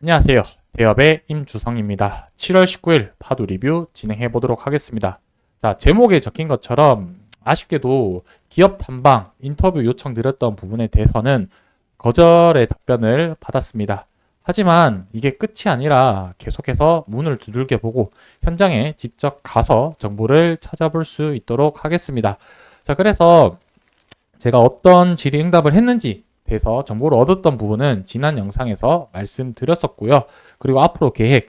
안녕하세요. 대업의 임주성입니다. 7월 19일 파도 리뷰 진행해 보도록 하겠습니다. 자, 제목에 적힌 것처럼 아쉽게도 기업 탐방 인터뷰 요청 드렸던 부분에 대해서는 거절의 답변을 받았습니다. 하지만 이게 끝이 아니라 계속해서 문을 두들겨 보고 현장에 직접 가서 정보를 찾아볼 수 있도록 하겠습니다. 자, 그래서 제가 어떤 질의응답을 했는지 대해서 정보를 얻었던 부분은 지난 영상에서 말씀드렸었고요. 그리고 앞으로 계획,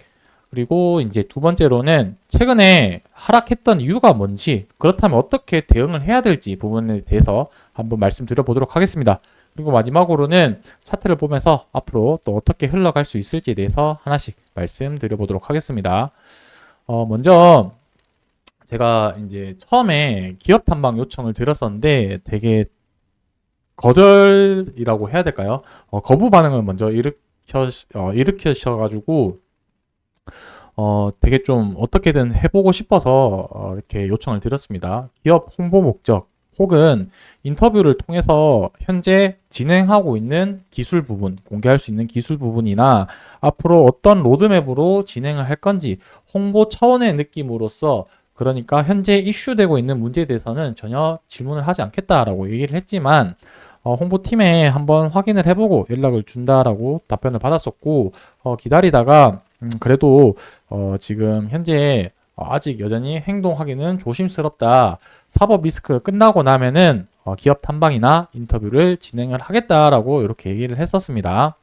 그리고 이제 두 번째로는 최근에 하락했던 이유가 뭔지, 그렇다면 어떻게 대응을 해야 될지 부분에 대해서 한번 말씀드려 보도록 하겠습니다. 그리고 마지막으로는 차트를 보면서 앞으로 또 어떻게 흘러갈 수 있을지에 대해서 하나씩 말씀드려 보도록 하겠습니다. 먼저 제가 이제 처음에 기업 탐방 요청을 드렸었는데 되게 거절이라고 해야 될까요? 거부 반응을 먼저 일으키셔가지고, 되게 좀 어떻게든 해보고 싶어서, 이렇게 요청을 드렸습니다. 기업 홍보 목적, 혹은 인터뷰를 통해서 현재 진행하고 있는 기술 부분, 공개할 수 있는 기술 부분이나 앞으로 어떤 로드맵으로 진행을 할 건지 홍보 차원의 느낌으로써 그러니까 현재 이슈되고 있는 문제에 대해서는 전혀 질문을 하지 않겠다라고 얘기를 했지만 홍보팀에 한번 확인을 해보고 연락을 준다라고 답변을 받았었고 기다리다가 그래도 지금 현재 아직 여전히 행동하기는 조심스럽다. 사법 리스크가 끝나고 나면은 기업 탐방이나 인터뷰를 진행을 하겠다라고 이렇게 얘기를 했었습니다.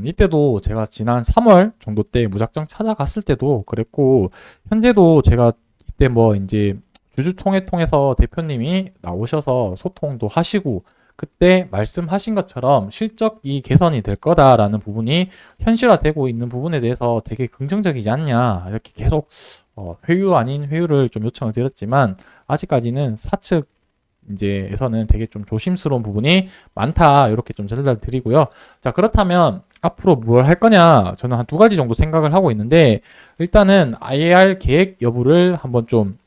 이때도 제가 지난 3월 정도 때 무작정 찾아갔을 때도 그랬고 현재도 제가 이때 뭐 이제 주주총회 통해서 대표님이 나오셔서 소통도 하시고 그때 말씀하신 것처럼 실적이 개선이 될 거다라는 부분이 현실화되고 있는 부분에 대해서 되게 긍정적이지 않냐 이렇게 계속 회유 아닌 회유를 좀 요청을 드렸지만 아직까지는 사측 이제에서는 되게 좀 조심스러운 부분이 많다 이렇게 좀 전달 드리고요. 자, 그렇다면 앞으로 뭘 할 거냐 저는 한 두 가지 정도 생각을 하고 있는데 일단은 IR 계획 여부를 한번 좀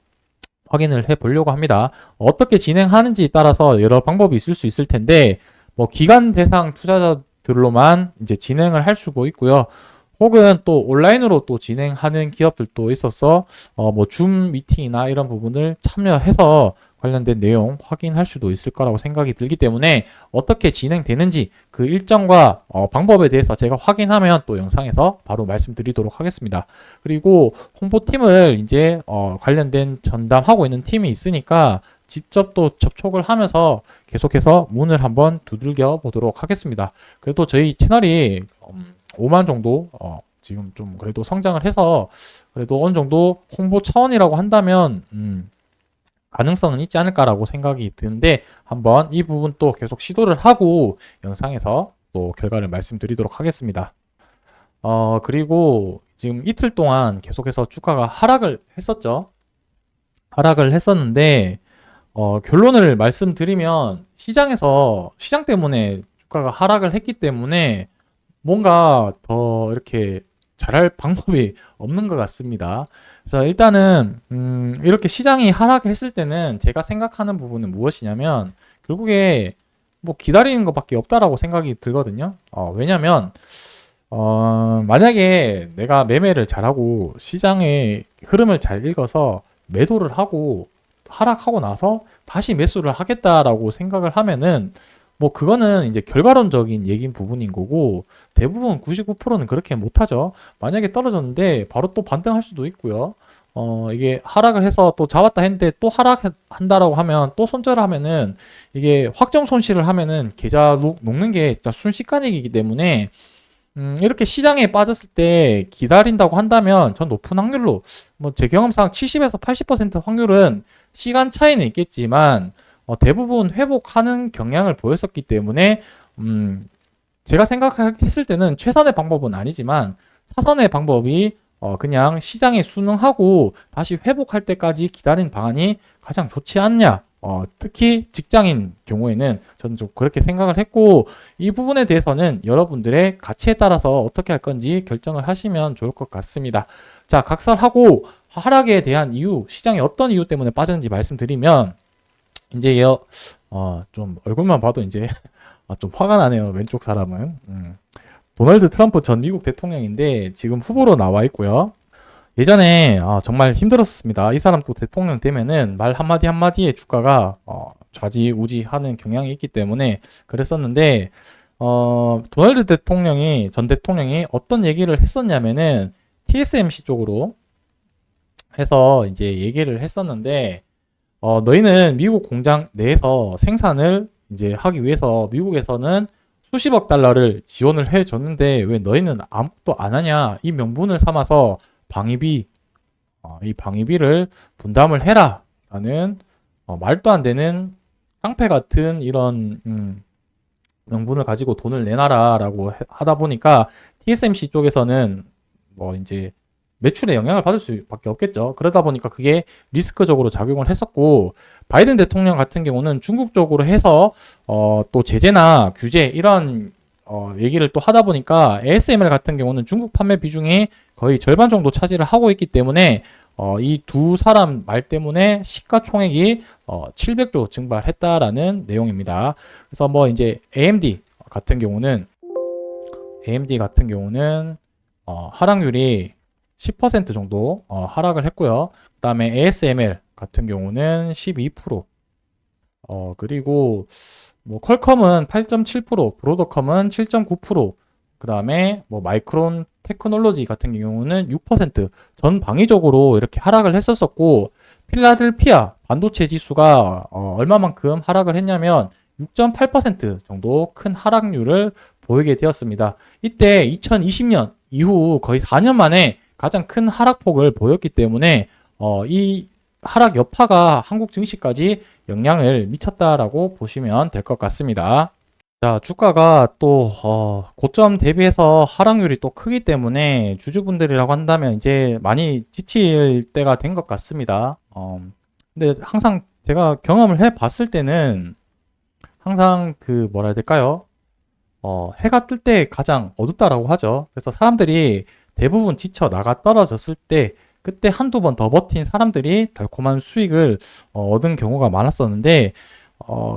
확인을 해 보려고 합니다. 어떻게 진행하는지에 따라서 여러 방법이 있을 수 있을 텐데, 뭐, 기관 대상 투자자들로만 이제 진행을 할 수도 있고요. 혹은 또 온라인으로 또 진행하는 기업들도 있어서, 뭐, 줌 미팅이나 이런 부분을 참여해서 관련된 내용 확인할 수도 있을 거라고 생각이 들기 때문에 어떻게 진행되는지 그 일정과 방법에 대해서 제가 확인하면 또 영상에서 바로 말씀드리도록 하겠습니다. 그리고 홍보팀을 이제 관련된 전담하고 있는 팀이 있으니까 직접 또 접촉을 하면서 계속해서 문을 한번 두들겨 보도록 하겠습니다. 그래도 저희 채널이 5만 정도 지금 좀 그래도 성장을 해서 그래도 어느 정도 홍보 차원이라고 한다면 가능성은 있지 않을까라고 생각이 드는데 한번 이 부분 또 계속 시도를 하고 영상에서 또 결과를 말씀드리도록 하겠습니다. 그리고 지금 이틀 동안 계속해서 주가가 하락을 했었죠. 하락을 했었는데 결론을 말씀드리면 시장 때문에 주가가 하락을 했기 때문에 뭔가 더 이렇게 잘할 방법이 없는 것 같습니다. 그래서 일단은 이렇게 시장이 하락했을 때는 제가 생각하는 부분은 무엇이냐면 결국에 뭐 기다리는 것밖에 없다라고 생각이 들거든요. 왜냐면 만약에 내가 매매를 잘하고 시장의 흐름을 잘 읽어서 매도를 하고 하락하고 나서 다시 매수를 하겠다라고 생각을 하면은 뭐 그거는 이제 결과론적인 얘기인 부분인 거고 대부분 99%는 그렇게 못하죠. 만약에 떨어졌는데 바로 또 반등할 수도 있고요. 이게 하락을 해서 또 잡았다 했는데 또 하락한다라고 하면 또 손절을 하면은 이게 확정 손실을 하면은 계좌 녹는 게 진짜 순식간이기 때문에 이렇게 시장에 빠졌을 때 기다린다고 한다면 전 높은 확률로 뭐 제 경험상 70에서 80% 확률은 시간 차이는 있겠지만 대부분 회복하는 경향을 보였었기 때문에 제가 생각했을 때는 최선의 방법은 아니지만 차선의 방법이 그냥 시장에 순응하고 다시 회복할 때까지 기다리는 방안이 가장 좋지 않냐. 특히 직장인 경우에는 저는 좀 그렇게 생각을 했고 이 부분에 대해서는 여러분들의 가치에 따라서 어떻게 할 건지 결정을 하시면 좋을 것 같습니다. 자, 각설하고 하락에 대한 이유, 시장이 어떤 이유 때문에 빠졌는지 말씀드리면 이제 좀 얼굴만 봐도 이제 좀 화가 나네요. 왼쪽 사람은. 도널드 트럼프 전 미국 대통령인데 지금 후보로 나와 있고요. 예전에 정말 힘들었습니다. 이 사람 또 대통령 되면은 말 한마디 한마디에 주가가 좌지우지하는 경향이 있기 때문에 그랬었는데 도널드 전 대통령이 어떤 얘기를 했었냐면은 TSMC 쪽으로 해서 이제 얘기를 했었는데 너희는 미국 공장 내에서 생산을 이제 하기 위해서 미국에서는 수십억 달러를 지원을 해줬는데 왜 너희는 아무것도 안 하냐? 이 명분을 삼아서 이 방위비를 분담을 해라. 라는 말도 안 되는 깡패 같은 이런 명분을 가지고 돈을 내놔라 라고 하다 보니까 TSMC 쪽에서는 뭐 이제 매출에 영향을 받을 수밖에 없겠죠. 그러다 보니까 그게 리스크적으로 작용을 했었고, 바이든 대통령 같은 경우는 중국 쪽으로 해서 또 제재나 규제 이런 얘기를 또 하다 보니까 ASML 같은 경우는 중국 판매 비중이 거의 절반 정도 차지를 하고 있기 때문에 이 두 사람 말 때문에 시가총액이 700조 증발했다라는 내용입니다. 그래서 뭐 이제 AMD 같은 경우는 하락률이 10% 정도 하락을 했고요. 그 다음에 ASML 같은 경우는 12%. 그리고 뭐 퀄컴은 8.7%, 브로드컴은 7.9%. 그 다음에 뭐 마이크론 테크놀로지 같은 경우는 6%. 전방위적으로 이렇게 하락을 했었었고, 필라델피아 반도체 지수가 얼마만큼 하락을 했냐면 6.8% 정도 큰 하락률을 보이게 되었습니다. 이때 2020년 이후 거의 4년 만에 가장 큰 하락폭을 보였기 때문에 이 하락 여파가 한국 증시까지 영향을 미쳤다라고 보시면 될 것 같습니다. 자, 주가가 또 고점 대비해서 하락률이 또 크기 때문에 주주분들이라고 한다면 이제 많이 지칠 때가 된 것 같습니다. 근데 항상 제가 경험을 해 봤을 때는 항상 그 뭐라 해야 될까요? 해가 뜰 때 가장 어둡다라고 하죠. 그래서 사람들이 대부분 지쳐 나가 떨어졌을 때 그때 한두 번 더 버틴 사람들이 달콤한 수익을 얻은 경우가 많았었는데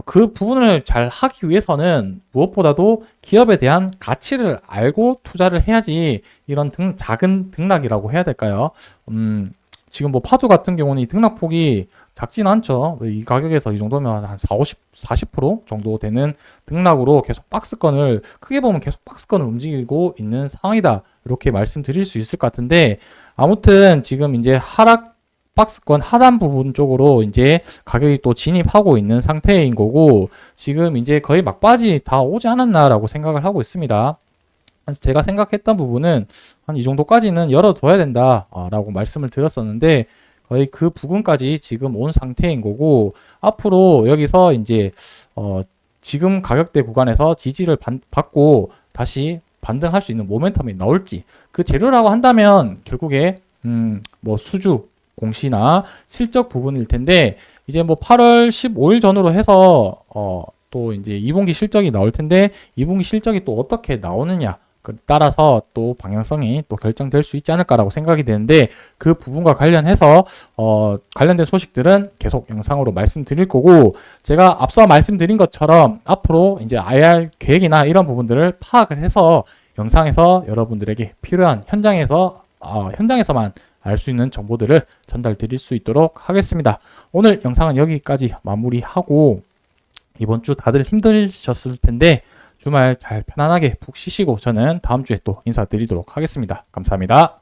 그 부분을 잘 하기 위해서는 무엇보다도 기업에 대한 가치를 알고 투자를 해야지 이런 작은 등락이라고 해야 될까요? 지금 뭐 파도 같은 경우는 이 등락폭이 작진 않죠. 이 가격에서 이 정도면 한 40% 정도 되는 등락으로 계속 박스권을, 크게 보면 계속 박스권을 움직이고 있는 상황이다. 이렇게 말씀드릴 수 있을 것 같은데, 아무튼 지금 이제 하락 박스권 하단 부분 쪽으로 이제 가격이 또 진입하고 있는 상태인 거고, 지금 이제 거의 막바지 다 오지 않았나라고 생각을 하고 있습니다. 제가 생각했던 부분은 한 이 정도까지는 열어둬야 된다라고 말씀을 드렸었는데, 거의 그 부분까지 지금 온 상태인 거고, 앞으로 여기서 이제 지금 가격대 구간에서 지지를 받고 다시 반등할 수 있는 모멘텀이 나올지, 그 재료라고 한다면 결국에 뭐 수주 공시나 실적 부분일 텐데, 이제 뭐 8월 15일 전후로 해서 또 이제 2분기 실적이 나올 텐데 2분기 실적이 또 어떻게 나오느냐 따라서 또 방향성이 또 결정될 수 있지 않을까라고 생각이 되는데, 그 부분과 관련해서 관련된 소식들은 계속 영상으로 말씀드릴 거고, 제가 앞서 말씀드린 것처럼 앞으로 이제 IR 계획이나 이런 부분들을 파악을 해서 영상에서 여러분들에게 필요한 현장에서만 알 수 있는 정보들을 전달 드릴 수 있도록 하겠습니다. 오늘 영상은 여기까지 마무리하고, 이번 주 다들 힘드셨을 텐데 주말 잘 편안하게 푹 쉬시고 저는 다음 주에 또 인사드리도록 하겠습니다. 감사합니다.